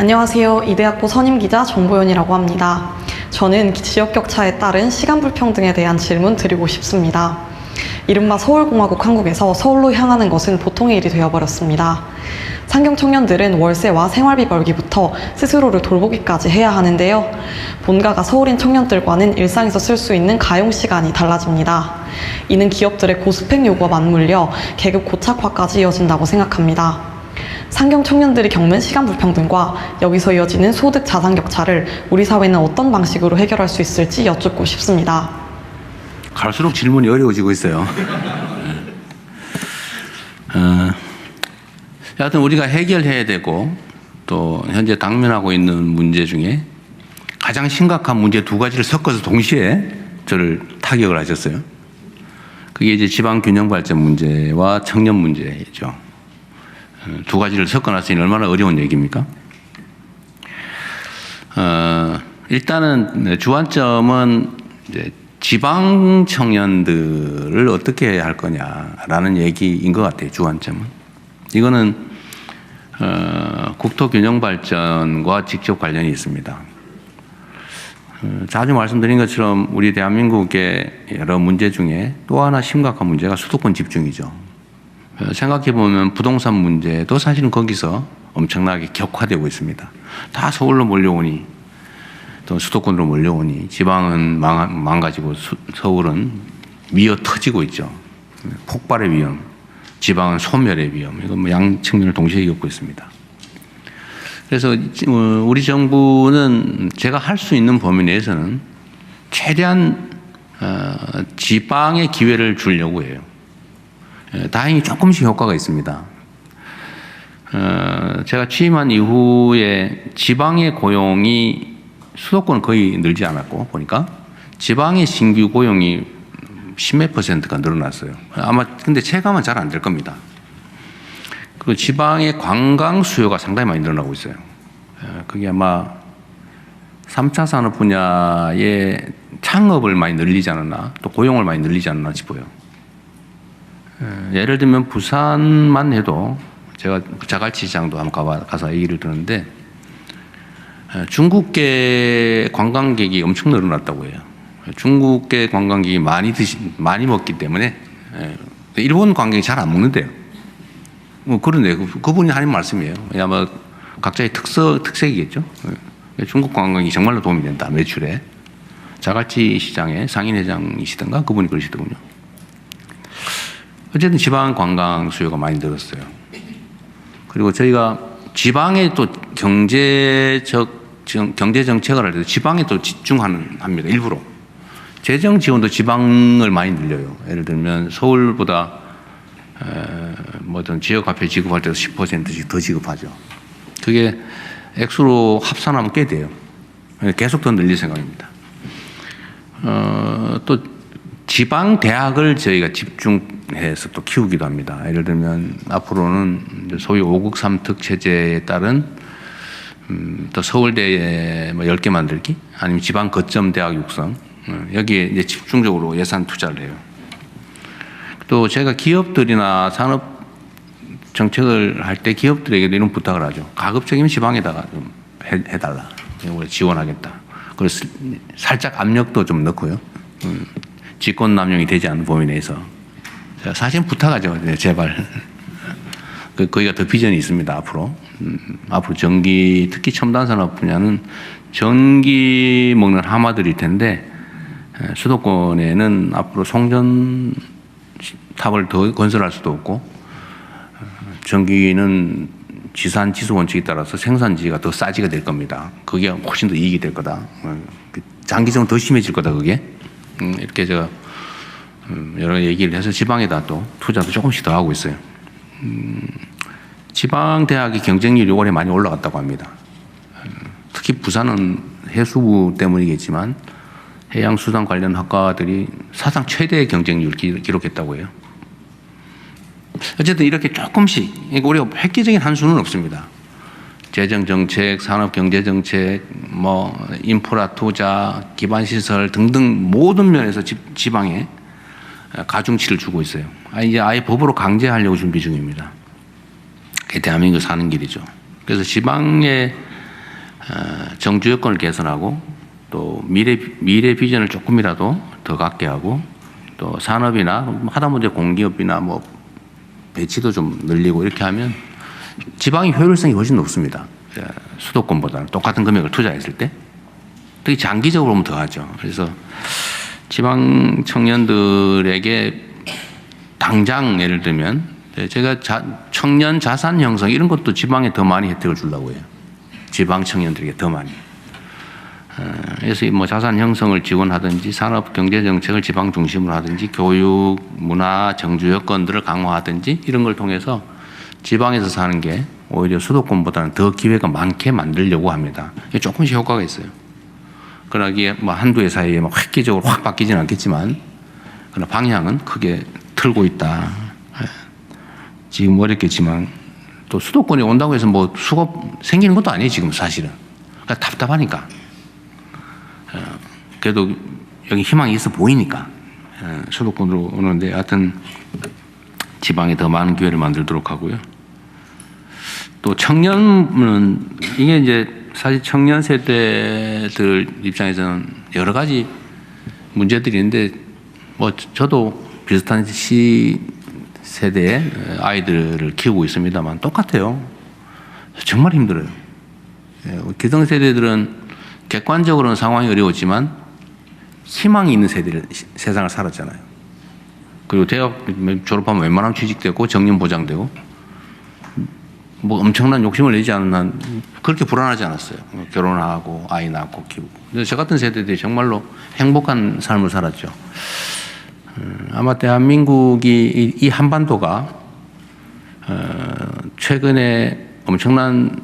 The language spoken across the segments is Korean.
안녕하세요. 이대학부 선임기자 정보연이라고 합니다. 저는 지역격차에 따른 시간 불평등에 대한 질문 드리고 싶습니다. 이른바 서울공화국 한국에서 서울로 향하는 것은 보통의 일이 되어버렸습니다. 상경 청년들은 월세와 생활비 벌기부터 스스로를 돌보기까지 해야 하는데요. 본가가 서울인 청년들과는 일상에서 쓸 수 있는 가용시간이 달라집니다. 이는 기업들의 고스펙 요구와 맞물려 계급 고착화까지 이어진다고 생각합니다. 상경 청년들이 겪는 시간 불평등과 여기서 이어지는 소득 자산 격차를 우리 사회는 어떤 방식으로 해결할 수 있을지 여쭙고 싶습니다. 갈수록 질문이 어려워지고 있어요. 여하튼 우리가 해결해야 되고 또 현재 당면하고 있는 문제 중에 가장 심각한 문제 두 가지를 섞어서 동시에 저를 타격을 하셨어요. 그게 이제 지방 균형 발전 문제와 청년 문제죠. 두 가지를 섞어놨으니 얼마나 어려운 얘기입니까? 일단은 주안점은 이제 지방 청년들을 어떻게 할 거냐라는 얘기인 것 같아요. 주안점은 이거는 국토 균형 발전과 직접 관련이 있습니다. 자주 말씀드린 것처럼 우리 대한민국의 여러 문제 중에 또 하나 심각한 문제가 수도권 집중이죠. 생각해보면 부동산 문제도 사실은 거기서 엄청나게 격화되고 있습니다. 다 서울로 몰려오니 또 수도권으로 몰려오니 지방은 망가지고 서울은 미어 터지고 있죠. 폭발의 위험, 지방은 소멸의 위험, 이건 뭐 양측면을 동시에 겪고 있습니다. 그래서 우리 정부는 제가 할 수 있는 범위 내에서는 최대한 지방에 기회를 주려고 해요. 다행히 조금씩 효과가 있습니다. 제가 취임한 이후에 지방의 고용이 수도권은 거의 늘지 않았고 보니까 지방의 신규 고용이 10몇 %가 늘어났어요. 아마 근데 체감은 잘 안 될 겁니다. 그리고 지방의 관광 수요가 상당히 많이 늘어나고 있어요. 그게 아마 3차 산업 분야의 창업을 많이 늘리지 않았나 또 고용을 많이 늘리지 않았나 싶어요. 예를 들면 부산만 해도 제가 자갈치 시장도 한번 가서 얘기를 들었는데 중국계 관광객이 엄청 늘어났다고 해요. 중국계 관광객이 많이 먹기 때문에 일본 관광객이 잘 안 먹는데요. 뭐 그런데 그분이 하는 말씀이에요. 아마 각자의 특색이겠죠. 중국 관광이 정말로 도움이 된다 매출에. 자갈치 시장의 상인회장이시던가 그분이 그러시더군요. 어쨌든 지방 관광 수요가 많이 늘었어요. 그리고 저희가 지방에 또 경제 정책을 할 때도 지방에 또 집중합니다. 일부러. 재정 지원도 지방을 많이 늘려요. 예를 들면 서울보다 뭐든 지역화폐 지급할 때도 10%씩 더 지급하죠. 그게 액수로 합산하면 꽤 돼요. 계속 더 늘릴 생각입니다. 또 지방 대학을 저희가 집중해서 또 키우기도 합니다. 예를 들면 앞으로는 소위 5국 3특 체제에 따른 또 서울대에 뭐 10개 만들기 아니면 지방 거점 대학 육성 여기에 이제 집중적으로 예산 투자를 해요. 또 제가 기업들이나 산업 정책을 할 때 기업들에게도 이런 부탁을 하죠. 가급적이면 지방에다가 좀 해달라. 우리 지원하겠다. 그래서 살짝 압력도 좀 넣고요. 직권남용이 되지 않는 범위 내에서 제가 사실 부탁하죠. 제발. 거기가 더 비전이 있습니다. 앞으로 전기 특히 첨단 산업 분야는 전기 먹는 하마들일 텐데 수도권에는 앞으로 송전탑을 더 건설할 수도 없고 전기는 지산 지수 원칙에 따라서 생산지가 더 싸지게 될 겁니다. 그게 훨씬 더 이익이 될 거다. 장기적으로 더 심해질 거다. 그게. 이렇게 제가 여러 얘기를 해서 지방에다 또 투자도 조금씩 더 하고 있어요. 지방 대학의 경쟁률이 올해 많이 올라갔다고 합니다. 특히 부산은 해수부 때문이겠지만 해양수산 관련 학과들이 사상 최대의 경쟁률을 기록했다고 해요. 어쨌든 이렇게 조금씩 우리가 획기적인 한 수는 없습니다. 재정정책, 산업경제정책, 뭐 인프라 투자, 기반시설 등등 모든 면에서 지방에 가중치를 주고 있어요. 이제 아예 법으로 강제하려고 준비 중입니다. 그게 대한민국 사는 길이죠. 그래서 지방에 정주 여건을 개선하고 또 미래 비전을 조금이라도 더 갖게 하고 또 산업이나 하다못해 공기업이나 뭐 배치도 좀 늘리고 이렇게 하면 지방의 효율성이 훨씬 높습니다. 수도권보다는 똑같은 금액을 투자했을 때 특히 장기적으로 보면 더하죠. 그래서 지방 청년들에게 당장 예를 들면 제가 청년 자산 형성 이런 것도 지방에 더 많이 혜택을 주려고 해요. 지방 청년들에게 더 많이. 그래서 뭐 자산 형성을 지원하든지 산업 경제 정책을 지방 중심으로 하든지 교육, 문화, 정주 여건들을 강화하든지 이런 걸 통해서 지방에서 사는 게 오히려 수도권보다는 더 기회가 많게 만들려고 합니다. 이게 조금씩 효과가 있어요. 그러나 이게 뭐 한두 해 사이에 막 획기적으로 확 바뀌지는 않겠지만 그러나 방향은 크게 틀고 있다. 지금 어렵겠지만 또 수도권에 온다고 해서 뭐 수급 생기는 것도 아니에요. 지금 사실은. 그러니까 답답하니까. 그래도 여기 희망이 있어 보이니까 수도권으로 오는데 하여튼 지방에 더 많은 기회를 만들도록 하고요. 또 청년은 이게 이제 사실 청년 세대들 입장에서는 여러 가지 문제들이 있는데 뭐 저도 비슷한 세대의 아이들을 키우고 있습니다만 똑같아요. 정말 힘들어요. 기성세대들은 객관적으로는 상황이 어려웠지만 희망이 있는 세상을 살았잖아요. 그리고 대학 졸업하면 웬만하면 취직되고 정년 보장되고 뭐 엄청난 욕심을 내지 않은 한 그렇게 불안하지 않았어요. 결혼하고 아이 낳고 키우고. 근데 저 같은 세대들이 정말로 행복한 삶을 살았죠. 아마 대한민국이 이 한반도가 최근에 엄청난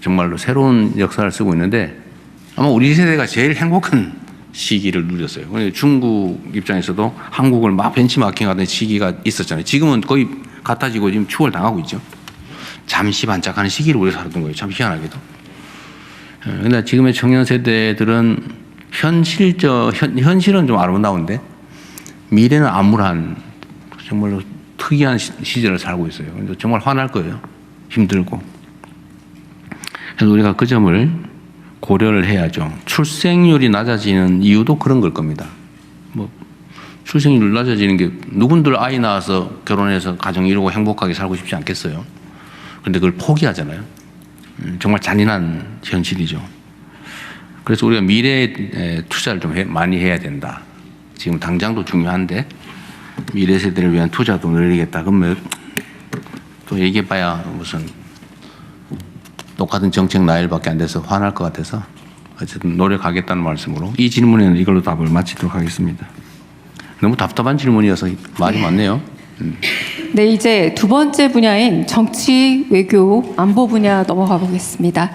정말로 새로운 역사를 쓰고 있는데 아마 우리 세대가 제일 행복한 시기를 누렸어요. 중국 입장에서도 한국을 막 벤치마킹하던 시기가 있었잖아요. 지금은 거의 같아지고 지금 추월 당하고 있죠. 잠시 반짝하는 시기를 우리가 살았던 거예요. 참 희한하게도. 그런데 지금의 청년 세대들은 현실은 좀 아름다운데 미래는 암울한 정말로 특이한 시절을 살고 있어요. 정말 화날 거예요. 힘들고. 그래서 우리가 그 점을 고려를 해야죠. 출생률이 낮아지는 이유도 그런 걸 겁니다. 뭐 출생률 낮아지는 게 누군들 아이 낳아서 결혼해서 가정 이루고 행복하게 살고 싶지 않겠어요. 그런데 그걸 포기하잖아요. 정말 잔인한 현실이죠. 그래서 우리가 미래에 투자를 좀 많이 해야 된다. 지금 당장도 중요한데 미래 세대를 위한 투자도 늘리겠다. 그러면 또 얘기해봐야 무슨 똑같은 정책 나열밖에 안 돼서 화날 것 같아서 어쨌든 노력하겠다는 말씀으로 이 질문에는 이걸로 답을 마치도록 하겠습니다. 너무 답답한 질문이어서 말이 많네요. 네, 이제 두 번째 분야인 정치, 외교, 안보 분야 넘어가 보겠습니다.